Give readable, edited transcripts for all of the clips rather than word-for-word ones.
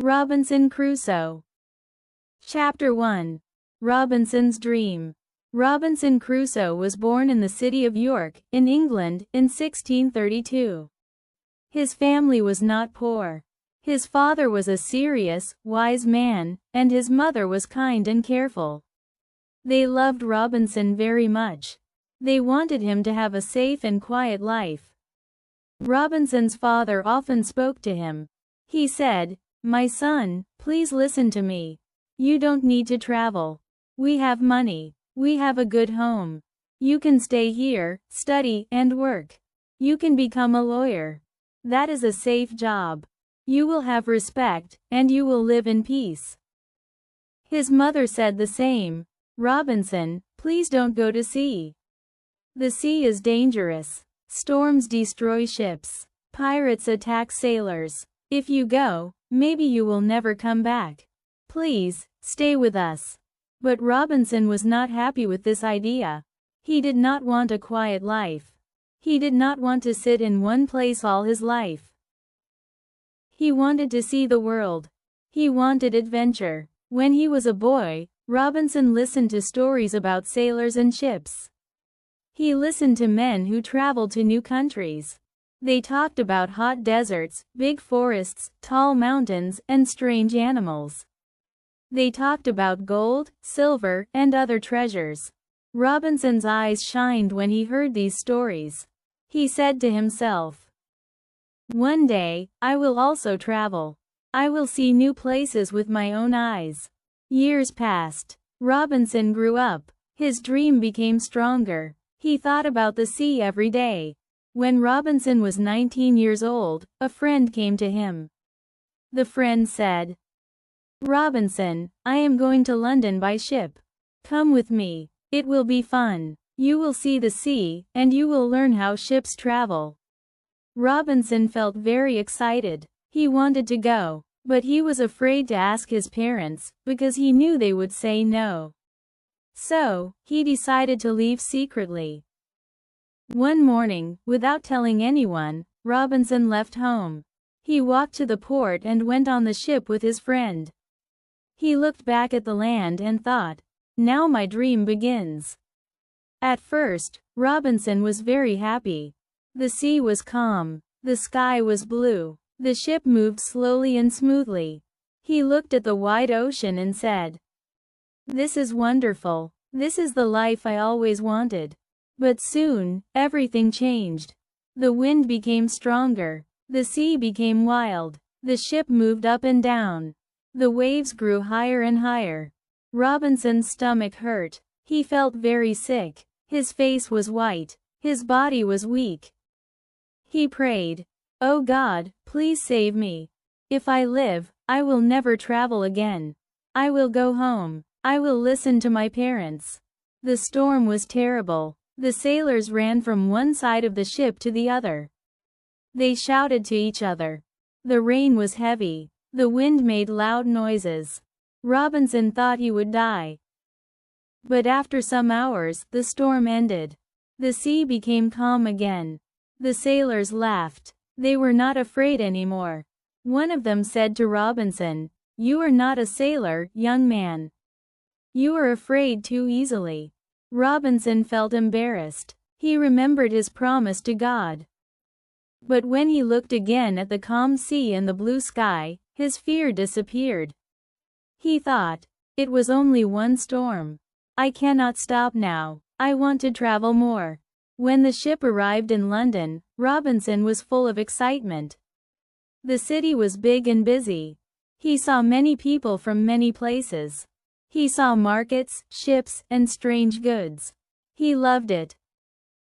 Robinson Crusoe. Chapter 1. Robinson's Dream. Robinson Crusoe was born in the city of York, in England, in 1632. His family was not poor. His father was a serious, wise man, and his mother was kind and careful. They loved Robinson very much. They wanted him to have a safe and quiet life. Robinson's father often spoke to him. He said, "My son, please listen to me. You don't need to travel. We have money. We have a good home. You can stay here, study, and work. You can become a lawyer. That is a safe job. You will have respect, and you will live in peace." His mother said the same. "Robinson, please don't go to sea. The sea is dangerous. Storms destroy ships. Pirates attack sailors. If you go, maybe you will never come back. Please, stay with us." But Robinson was not happy with this idea. He did not want a quiet life. He did not want to sit in one place all his life. He wanted to see the world. He wanted adventure. When he was a boy, Robinson listened to stories about sailors and ships. He listened to men who traveled to new countries. They talked about hot deserts, big forests, tall mountains, and strange animals. They talked about gold, silver, and other treasures. Robinson's eyes shined when he heard these stories. He said to himself, "One day, I will also travel. I will see new places with my own eyes." Years passed. Robinson grew up. His dream became stronger. He thought about the sea every day. When Robinson was 19 years old, a friend came to him. The friend said, "Robinson, I am going to London by ship. Come with me. It will be fun. You will see the sea, and you will learn how ships travel." Robinson felt very excited. He wanted to go, but he was afraid to ask his parents, because he knew they would say no. So, he decided to leave secretly. One morning, without telling anyone, Robinson left home. He walked to the port and went on the ship with his friend. He looked back at the land and thought, "Now my dream begins." At first, Robinson was very happy. The sea was calm. The sky was blue. The ship moved slowly and smoothly. He looked at the wide ocean and said, "This is wonderful. This is the life I always wanted." But soon, everything changed. The wind became stronger. The sea became wild. The ship moved up and down. The waves grew higher and higher. Robinson's stomach hurt. He felt very sick. His face was white. His body was weak. He prayed, "Oh God, please save me. If I live, I will never travel again. I will go home. I will listen to my parents." The storm was terrible. The sailors ran from one side of the ship to the other. They shouted to each other. The rain was heavy. The wind made loud noises. Robinson thought he would die. But after some hours, the storm ended. The sea became calm again. The sailors laughed. They were not afraid anymore. One of them said to Robinson, "You are not a sailor, young man. You are afraid too easily." Robinson felt embarrassed. He remembered his promise to God. But when he looked again at the calm sea and the blue sky, his fear disappeared. He thought, "It was only one storm. I cannot stop now. I want to travel more." When the ship arrived in London, Robinson was full of excitement. The city was big and busy. He saw many people from many places. He saw markets, ships, and strange goods. He loved it.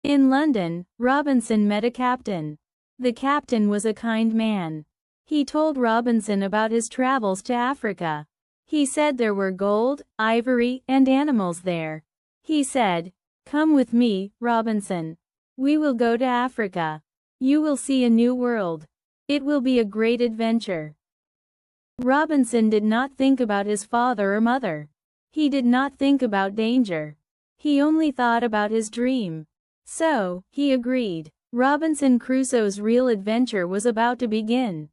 In London, Robinson met a captain. The captain was a kind man. He told Robinson about his travels to Africa. He said there were gold, ivory, and animals there. He said, "Come with me, Robinson. We will go to Africa. You will see a new world. It will be a great adventure." Robinson did not think about his father or mother. He did not think about danger. He only thought about his dream. So, he agreed. Robinson Crusoe's real adventure was about to begin.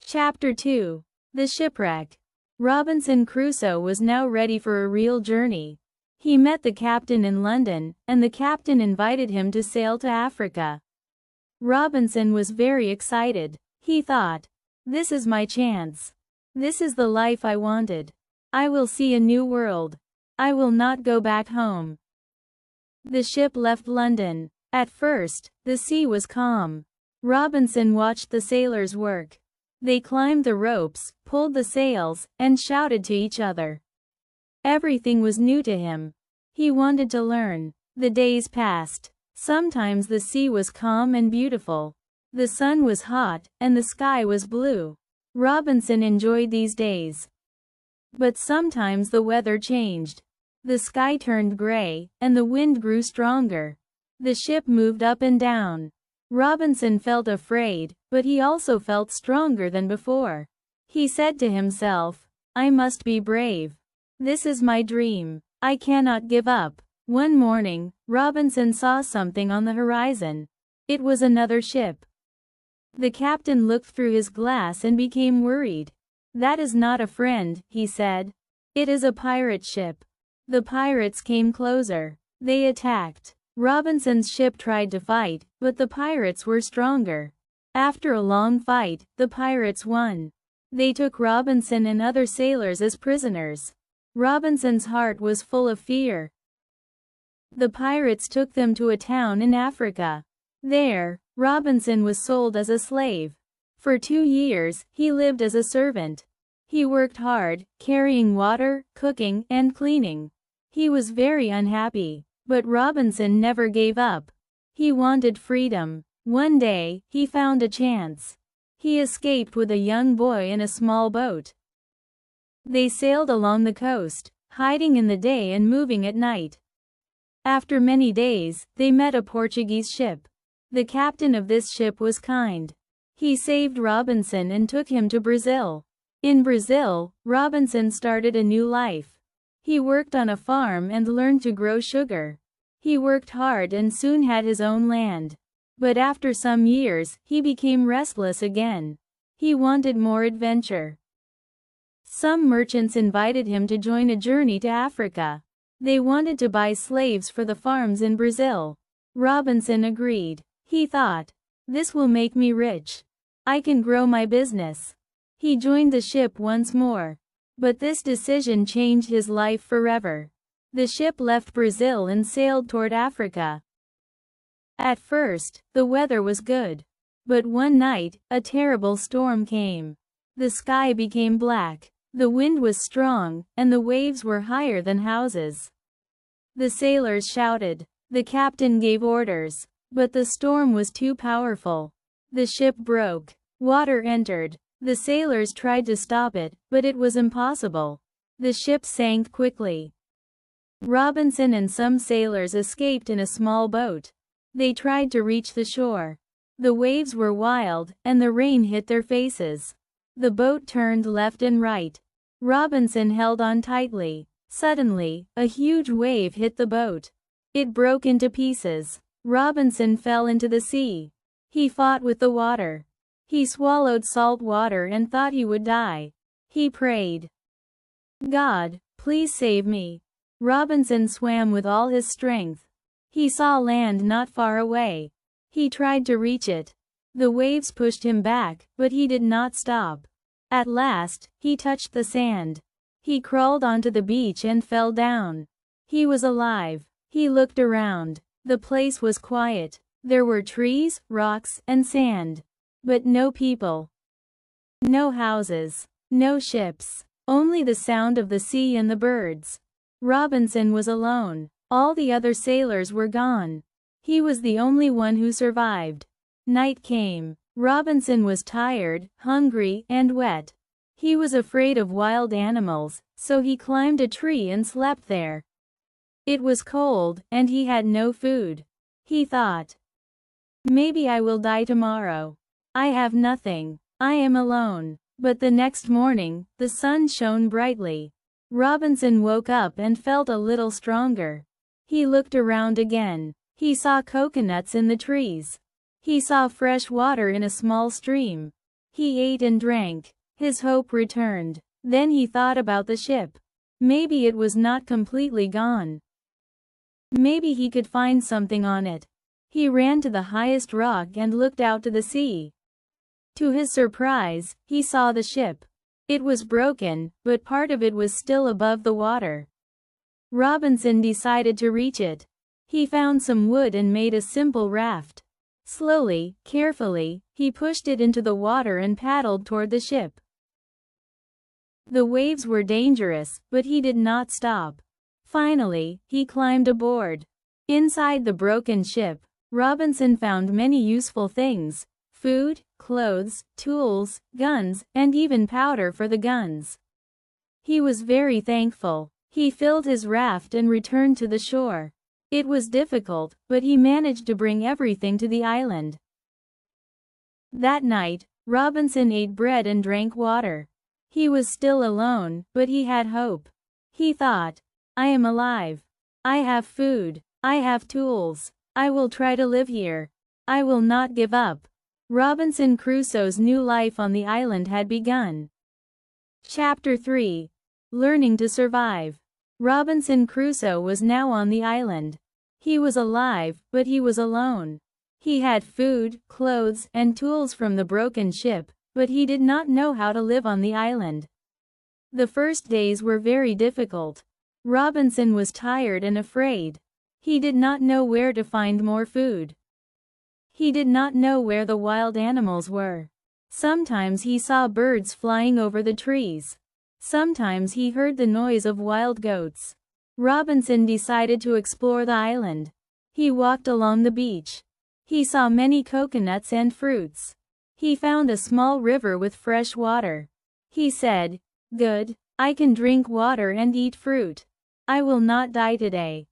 Chapter 2. The shipwreck. Robinson Crusoe was now ready for a real journey. He met the captain in London, and the captain invited him to sail to Africa. Robinson was very excited. He thought, "This is my chance. This is the life I wanted. I will see a new world. I will not go back home." The ship left London. At first, the sea was calm. Robinson watched the sailors work. They climbed the ropes, pulled the sails, and shouted to each other. Everything was new to him. He wanted to learn. The days passed. Sometimes the sea was calm and beautiful. The sun was hot, and the sky was blue. Robinson enjoyed these days. But sometimes the weather changed. The sky turned gray, and the wind grew stronger. The ship moved up and down. Robinson felt afraid, but he also felt stronger than before. He said to himself, "I must be brave. This is my dream. I cannot give up." One morning, Robinson saw something on the horizon. It was another ship. The captain looked through his glass and became worried. "That is not a friend," he said. "It is a pirate ship." The pirates came closer. They attacked. Robinson's ship tried to fight, but the pirates were stronger. After a long fight, the pirates won. They took Robinson and other sailors as prisoners. Robinson's heart was full of fear. The pirates took them to a town in Africa. There, Robinson was sold as a slave. For 2 years, he lived as a servant. He worked hard, carrying water, cooking, and cleaning. He was very unhappy. But Robinson never gave up. He wanted freedom. One day, he found a chance. He escaped with a young boy in a small boat. They sailed along the coast, hiding in the day and moving at night. After many days, they met a Portuguese ship. The captain of this ship was kind. He saved Robinson and took him to Brazil. In Brazil, Robinson started a new life. He worked on a farm and learned to grow sugar. He worked hard and soon had his own land. But after some years, he became restless again. He wanted more adventure. Some merchants invited him to join a journey to Africa. They wanted to buy slaves for the farms in Brazil. Robinson agreed. He thought, "This will make me rich. I can grow my business." He joined the ship once more. But this decision changed his life forever. The ship left Brazil and sailed toward Africa. At first, the weather was good. But one night, a terrible storm came. The sky became black. The wind was strong, and the waves were higher than houses. The sailors shouted. The captain gave orders. But the storm was too powerful. The ship broke. Water entered. The sailors tried to stop it, but it was impossible. The ship sank quickly. Robinson and some sailors escaped in a small boat. They tried to reach the shore. The waves were wild, and the rain hit their faces. The boat turned left and right. Robinson held on tightly. Suddenly, a huge wave hit the boat. It broke into pieces. Robinson fell into the sea. He fought with the water. He swallowed salt water and thought he would die. He prayed, "God, please save me." Robinson swam with all his strength. He saw land not far away. He tried to reach it. The waves pushed him back, but he did not stop. At last, he touched the sand. He crawled onto the beach and fell down. He was alive. He looked around. The place was quiet. There were trees, rocks, and sand. But no people. No houses. No ships. Only the sound of the sea and the birds. Robinson was alone. All the other sailors were gone. He was the only one who survived. Night came. Robinson was tired, hungry, and wet. He was afraid of wild animals, so he climbed a tree and slept there. It was cold, and he had no food. He thought, "Maybe I will die tomorrow. I have nothing. I am alone." But the next morning, the sun shone brightly. Robinson woke up and felt a little stronger. He looked around again. He saw coconuts in the trees. He saw fresh water in a small stream. He ate and drank. His hope returned. Then he thought about the ship. Maybe it was not completely gone. Maybe he could find something on it. He ran to the highest rock and looked out to the sea. To his surprise, he saw the ship. It was broken, but part of it was still above the water. Robinson decided to reach it. He found some wood and made a simple raft. Slowly, carefully, he pushed it into the water and paddled toward the ship. The waves were dangerous, but he did not stop. Finally, he climbed aboard. Inside the broken ship, Robinson found many useful things: food, clothes, tools, guns, and even powder for the guns. He was very thankful. He filled his raft and returned to the shore. It was difficult, but he managed to bring everything to the island. That night, Robinson ate bread and drank water. He was still alone, but he had hope. He thought, I am alive. I have food. I have tools. I will try to live here. I will not give up. Robinson Crusoe's new life on the island had begun. Chapter 3. Learning to Survive. Robinson Crusoe was now on the island. He was alive, but he was alone. He had food, clothes, and tools from the broken ship, but he did not know how to live on the island. The first days were very difficult. Robinson was tired and afraid. He did not know where to find more food. He did not know where the wild animals were. Sometimes he saw birds flying over the trees. Sometimes he heard the noise of wild goats. Robinson decided to explore the island. He walked along the beach. He saw many coconuts and fruits. He found a small river with fresh water. He said, "Good, I can drink water and eat fruit. I will not die today."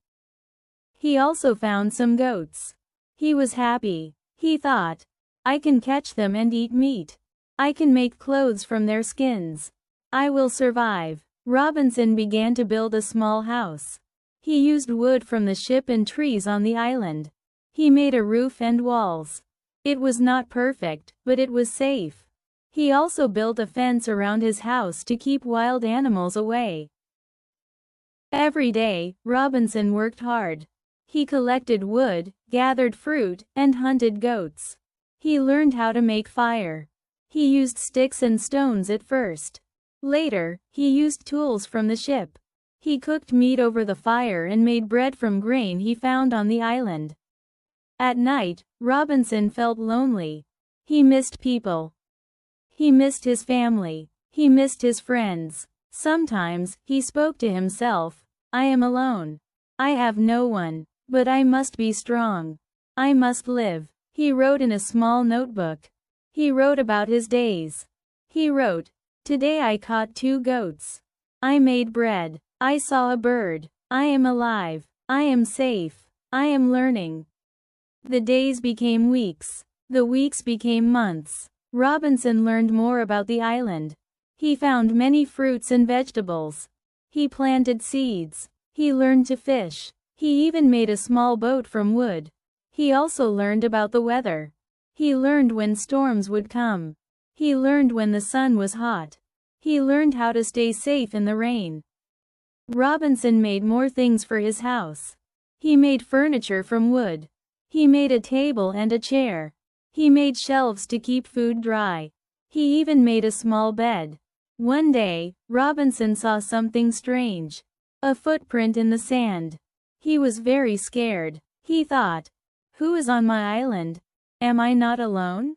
He also found some goats. He was happy. He thought, I can catch them and eat meat. I can make clothes from their skins. I will survive. Robinson began to build a small house. He used wood from the ship and trees on the island. He made a roof and walls. It was not perfect, but it was safe. He also built a fence around his house to keep wild animals away. Every day, Robinson worked hard. He collected wood, gathered fruit, and hunted goats. He learned how to make fire. He used sticks and stones at first. Later, he used tools from the ship. He cooked meat over the fire and made bread from grain he found on the island. At night, Robinson felt lonely. He missed people. He missed his family. He missed his friends. Sometimes, he spoke to himself, I am alone. I have no one. But I must be strong. I must live. He wrote in a small notebook. He wrote about his days. He wrote, Today I caught 2 goats. I made bread. I saw a bird. I am alive. I am safe. I am learning. The days became weeks. The weeks became months. Robinson learned more about the island. He found many fruits and vegetables. He planted seeds. He learned to fish. He even made a small boat from wood. He also learned about the weather. He learned when storms would come. He learned when the sun was hot. He learned how to stay safe in the rain. Robinson made more things for his house. He made furniture from wood. He made a table and a chair. He made shelves to keep food dry. He even made a small bed. One day, Robinson saw something strange. A footprint in the sand. He was very scared. He thought, who is on my island? Am I not alone?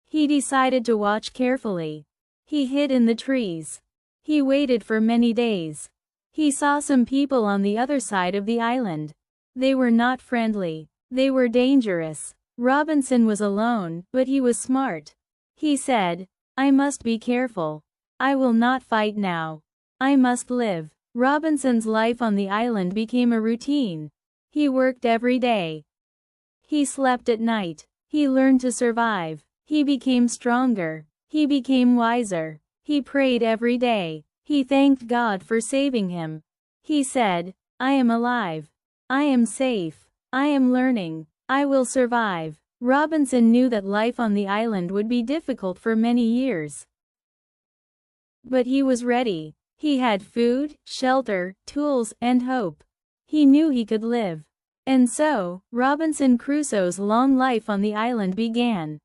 He decided to watch carefully. He hid in the trees. He waited for many days. He saw some people on the other side of the island. They were not friendly. They were dangerous. Robinson was alone, but he was smart. He said, I must be careful. I will not fight now. I must live. Robinson's life on the island became a routine. He worked every day. He slept at night. He learned to survive. He became stronger. He became wiser. He prayed every day. He thanked God for saving him. He said, I am alive. I am safe. I am learning. I will survive. Robinson knew that life on the island would be difficult for many years. But he was ready. He had food, shelter, tools, and hope. He knew he could live. And so, Robinson Crusoe's long life on the island began.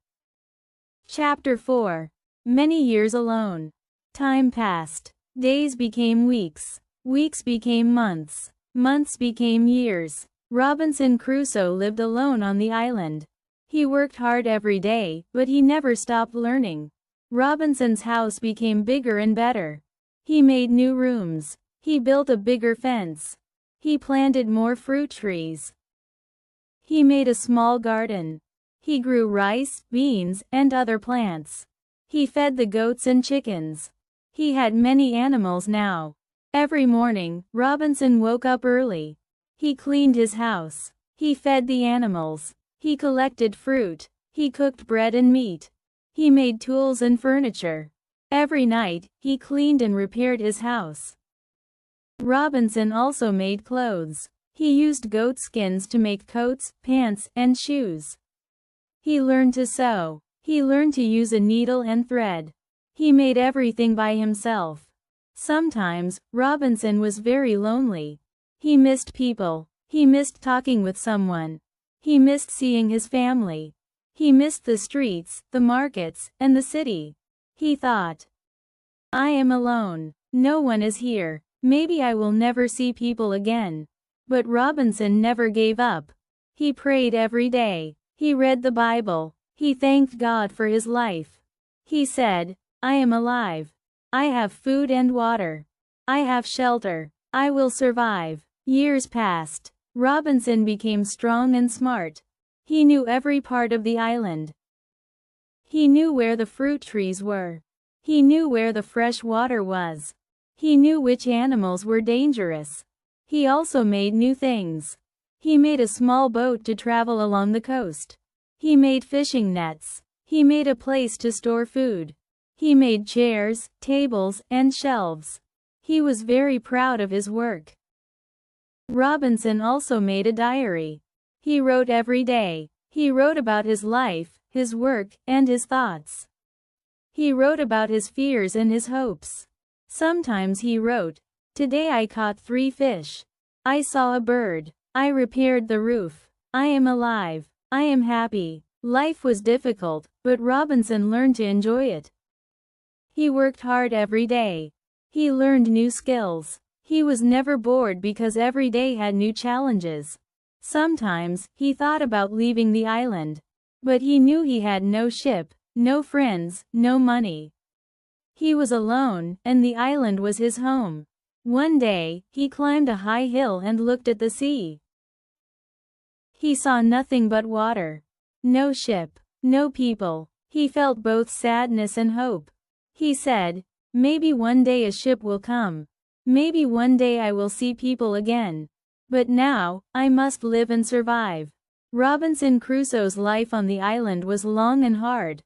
Chapter 4. Many years alone. Time passed. Days became weeks. Weeks became months. Months became years. Robinson Crusoe lived alone on the island. He worked hard every day, but he never stopped learning. Robinson's house became bigger and better. He made new rooms. He built a bigger fence. He planted more fruit trees. He made a small garden. He grew rice, beans, and other plants. He fed the goats and chickens. He had many animals now. Every morning, Robinson woke up early. He cleaned his house. He fed the animals. He collected fruit. He cooked bread and meat. He made tools and furniture. Every night, he cleaned and repaired his house. Robinson also made clothes. He used goat skins to make coats, pants, and shoes. He learned to sew. He learned to use a needle and thread. He made everything by himself. Sometimes, Robinson was very lonely. He missed people. He missed talking with someone. He missed seeing his family. He missed the streets, the markets, and the city. He thought, I am alone. No one is here. Maybe I will never see people again. But Robinson never gave up. He prayed every day. He read the Bible. He thanked God for his life. He said, I am alive. I have food and water. I have shelter. I will survive. Years passed. Robinson became strong and smart. He knew every part of the island. He knew where the fruit trees were. He knew where the fresh water was. He knew which animals were dangerous. He also made new things. He made a small boat to travel along the coast. He made fishing nets. He made a place to store food. He made chairs, tables, and shelves. He was very proud of his work. Robinson also made a diary. He wrote every day. He wrote about his life, his work, and his thoughts. He wrote about his fears and his hopes. Sometimes he wrote, Today I caught 3 fish. I saw a bird. I repaired the roof. I am alive. I am happy. Life was difficult, but Robinson learned to enjoy it. He worked hard every day. He learned new skills. He was never bored because every day had new challenges. Sometimes, he thought about leaving the island. But he knew he had no ship, no friends, no money. He was alone, and the island was his home. One day, he climbed a high hill and looked at the sea. He saw nothing but water. No ship, no people. He felt both sadness and hope. He said, Maybe one day a ship will come. Maybe one day I will see people again. But now, I must live and survive. Robinson Crusoe's life on the island was long and hard.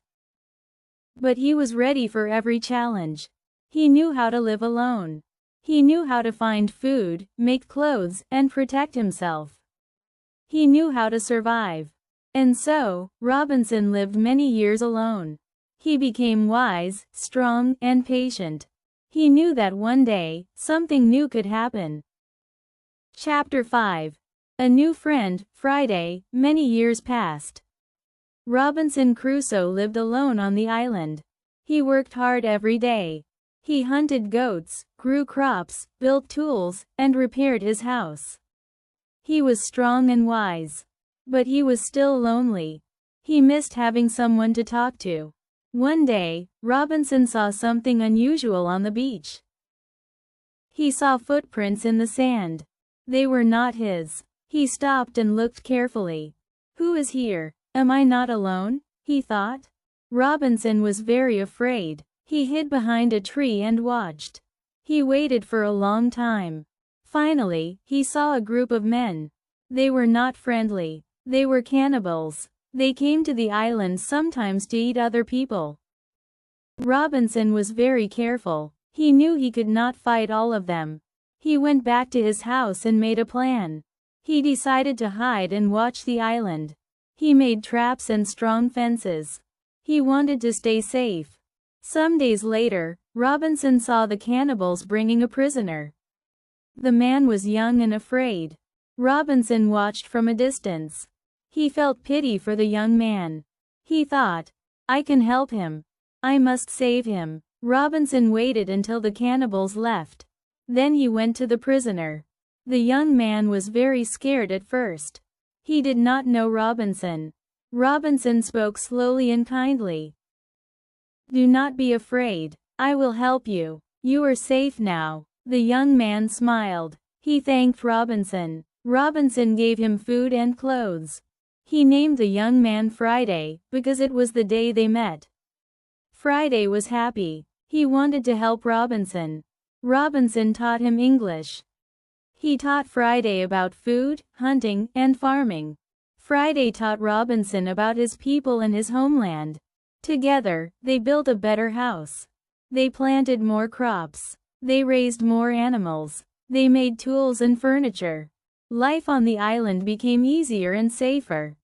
But he was ready for every challenge. He knew how to live alone. He knew how to find food, make clothes, and protect himself. He knew how to survive. And so, Robinson lived many years alone. He became wise, strong, and patient. He knew that one day, something new could happen. Chapter 5. A New Friend. Friday. Many years passed. Robinson Crusoe lived alone on the island. He worked hard every day. He hunted goats, grew crops, built tools, and repaired his house. He was strong and wise. But he was still lonely. He missed having someone to talk to. One day, Robinson saw something unusual on the beach. He saw footprints in the sand. They were not his. He stopped and looked carefully. Who is here? Am I not alone? He thought. Robinson was very afraid. He hid behind a tree and watched. He waited for a long time. Finally, he saw a group of men. They were not friendly. They were cannibals. They came to the island sometimes to eat other people. Robinson was very careful. He knew he could not fight all of them. He went back to his house and made a plan. He decided to hide and watch the island. He made traps and strong fences. He wanted to stay safe. Some days later, Robinson saw the cannibals bringing a prisoner. The man was young and afraid. Robinson watched from a distance. He felt pity for the young man. He thought, I can help him. I must save him. Robinson waited until the cannibals left. Then he went to the prisoner. The young man was very scared at first. He did not know Robinson. Robinson spoke slowly and kindly. Do not be afraid. I will help you. You are safe now. The young man smiled. He thanked Robinson. Robinson gave him food and clothes. He named the young man Friday, because it was the day they met. Friday was happy. He wanted to help Robinson. Robinson taught him English. He taught Friday about food, hunting, and farming. Friday taught Robinson about his people and his homeland. Together, they built a better house. They planted more crops. They raised more animals. They made tools and furniture. Life on the island became easier and safer.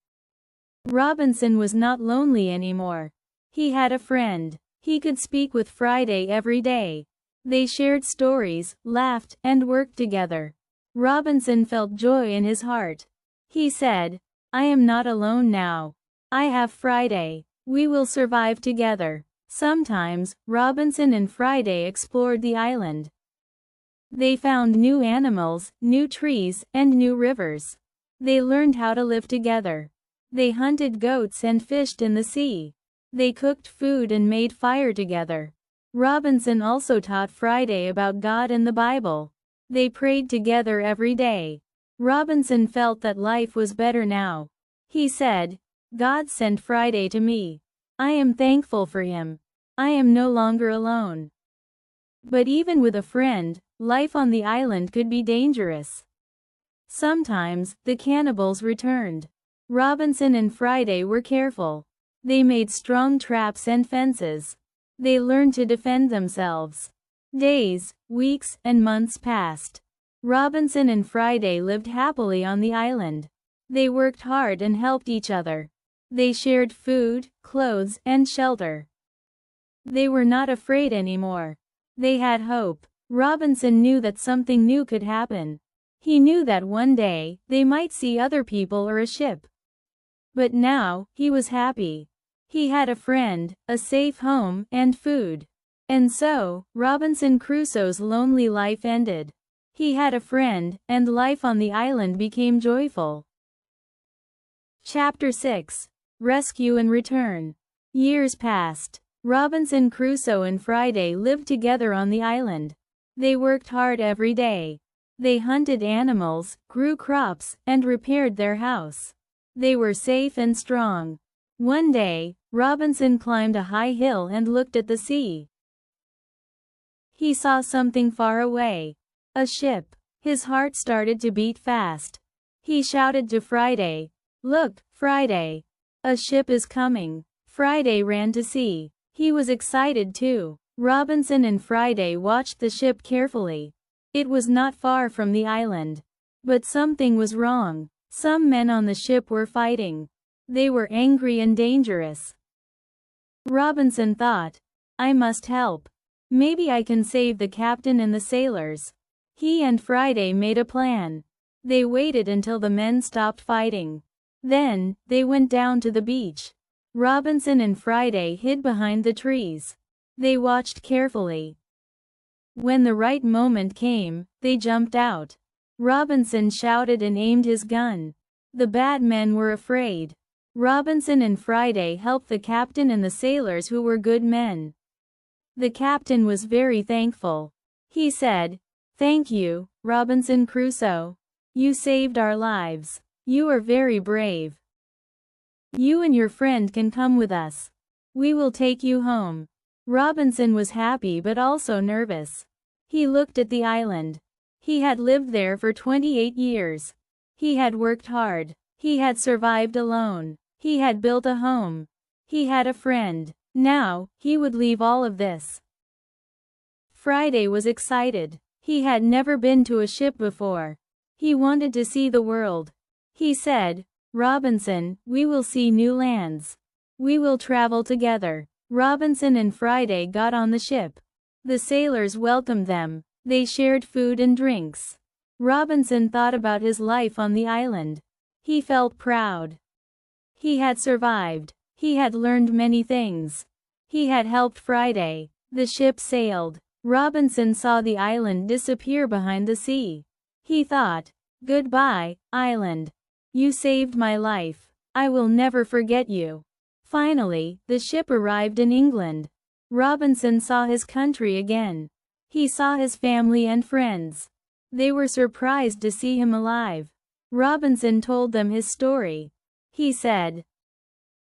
Robinson was not lonely anymore. He had a friend. He could speak with Friday every day. They shared stories, laughed, and worked together. Robinson felt joy in his heart. He said, I am not alone now. I have Friday. We will survive together. Sometimes, Robinson and Friday explored the island. They found new animals, new trees, and new rivers. They learned how to live together. They hunted goats and fished in the sea. They cooked food and made fire together. Robinson also taught Friday about God and the Bible. They prayed together every day. Robinson felt that life was better now. He said, God sent Friday to me. I am thankful for him. I am no longer alone. But even with a friend, life on the island could be dangerous. Sometimes, the cannibals returned. Robinson and Friday were careful. They made strong traps and fences. They learned to defend themselves. Days, weeks, and months passed. Robinson and Friday lived happily on the island. They worked hard and helped each other. They shared food, clothes, and shelter. They were not afraid anymore. They had hope. Robinson knew that something new could happen. He knew that one day, they might see other people or a ship. But now, he was happy. He had a friend, a safe home, and food. And so, Robinson Crusoe's lonely life ended. He had a friend, and life on the island became joyful. Chapter 6. Rescue and Return. Years passed. Robinson Crusoe and Friday lived together on the island. They worked hard every day. They hunted animals, grew crops, and repaired their house. They were safe and strong. One day, Robinson climbed a high hill and looked at the sea. He saw something far away. A ship. His heart started to beat fast. He shouted to Friday, "Look, Friday! A ship is coming." Friday ran to see. He was excited too. Robinson and Friday watched the ship carefully. It was not far from the island. But something was wrong. Some men on the ship were fighting. They were angry and dangerous. Robinson thought, I must help. Maybe I can save the captain and the sailors. He and Friday made a plan. They waited until the men stopped fighting. Then, they went down to the beach. Robinson and Friday hid behind the trees. They watched carefully. When the right moment came, they jumped out. Robinson shouted and aimed his gun. The bad men were afraid. Robinson and Friday helped the captain and the sailors who were good men. The captain was very thankful. He said, "Thank you, Robinson Crusoe. You saved our lives. You are very brave. You and your friend can come with us. We will take you home." Robinson was happy but also nervous. He looked at the island. He had lived there for 28 years. He had worked hard. He had survived alone. He had built a home. He had a friend. Now, he would leave all of this. Friday was excited. He had never been to a ship before. He wanted to see the world. He said, "Robinson, we will see new lands. We will travel together. Robinson and Friday got on the ship. The sailors welcomed them. They shared food and drinks. Robinson thought about his life on the island. He felt proud. He had survived. He had learned many things. He had helped Friday. The ship sailed. Robinson saw the island disappear behind the sea. He thought, "Goodbye, island. You saved my life. I will never forget you." Finally, the ship arrived in England. Robinson saw his country again. He saw his family and friends. They were surprised to see him alive. Robinson told them his story. He said,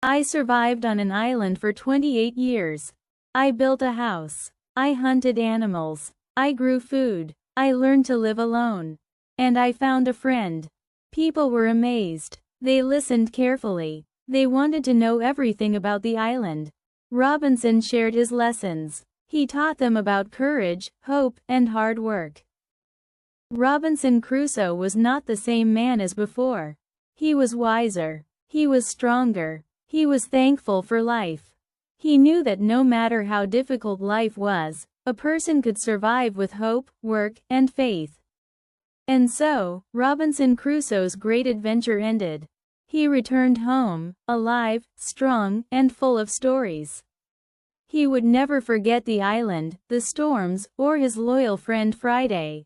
"I survived on an island for 28 years. I built a house. I hunted animals. I grew food. I learned to live alone. And I found a friend." People were amazed. They listened carefully. They wanted to know everything about the island. Robinson shared his lessons. He taught them about courage, hope, and hard work. Robinson Crusoe was not the same man as before. He was wiser. He was stronger. He was thankful for life. He knew that no matter how difficult life was, a person could survive with hope, work, and faith. And so, Robinson Crusoe's great adventure ended. He returned home, alive, strong, and full of stories. He would never forget the island, the storms, or his loyal friend Friday.